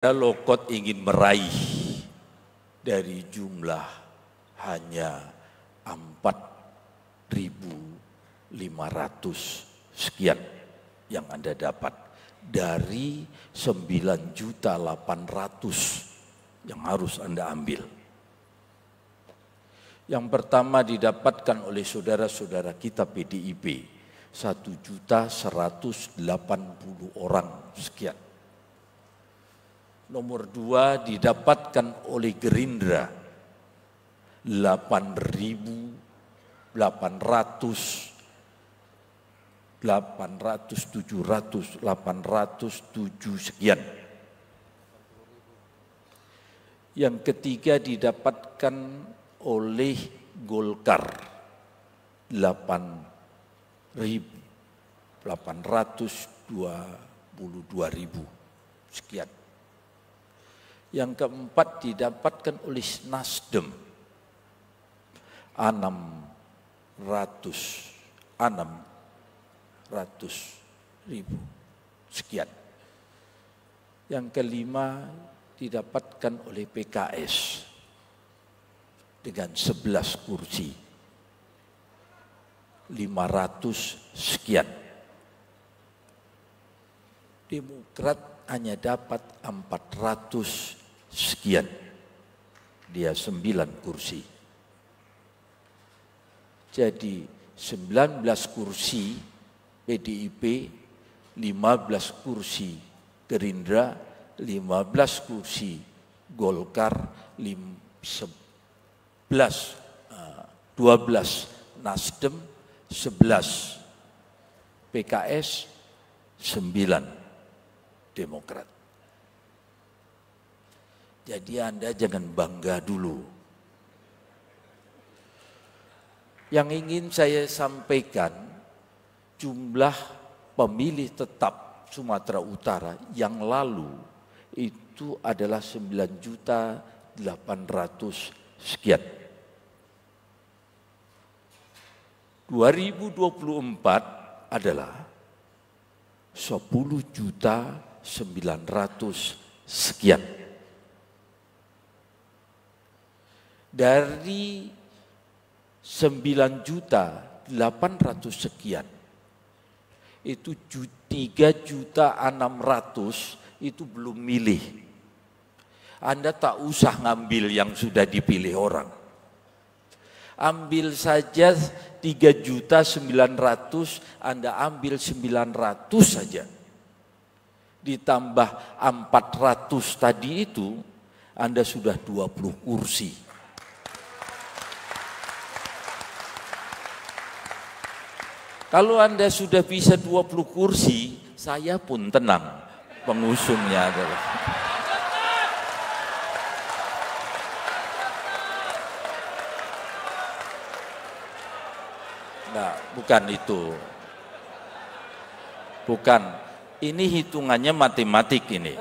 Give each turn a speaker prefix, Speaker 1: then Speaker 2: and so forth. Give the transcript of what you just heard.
Speaker 1: Lokot ingin meraih dari jumlah hanya 4.500 sekian yang Anda dapat dari 9.800.000 yang harus Anda ambil. Yang pertama didapatkan oleh saudara-saudara kita PDIP 1.180.000 orang sekian. Nomor 2 didapatkan oleh Gerindra 8.700 sekian. Yang ketiga didapatkan oleh Golkar 822.000 sekian. Yang keempat didapatkan oleh Nasdem 600.000 sekian. Yang kelima didapatkan oleh PKS dengan 11 kursi 500 sekian. Demokrat hanya dapat 400 sekian, dia 9 kursi. Jadi 19 kursi PDIP, 15 kursi Gerindra, 15 kursi Golkar, 12 Nasdem, 11 PKS, 9 Demokrat. Jadi Anda jangan bangga dulu. Yang ingin saya sampaikan, jumlah pemilih tetap Sumatera Utara yang lalu itu adalah 9.800.000 sekian. 2024 adalah 10.900.000 sekian. Dari 9.800.000 sekian, itu 3.600.000 itu belum milih. Anda tak usah ngambil yang sudah dipilih orang. Ambil saja 3.900.000, Anda ambil 900 saja. Ditambah 400 tadi itu, Anda sudah 20 kursi. Kalau Anda sudah bisa 20 kursi, saya pun tenang. Pengusungnya adalah. Nah, bukan itu. Bukan. Ini hitungannya matematik ini.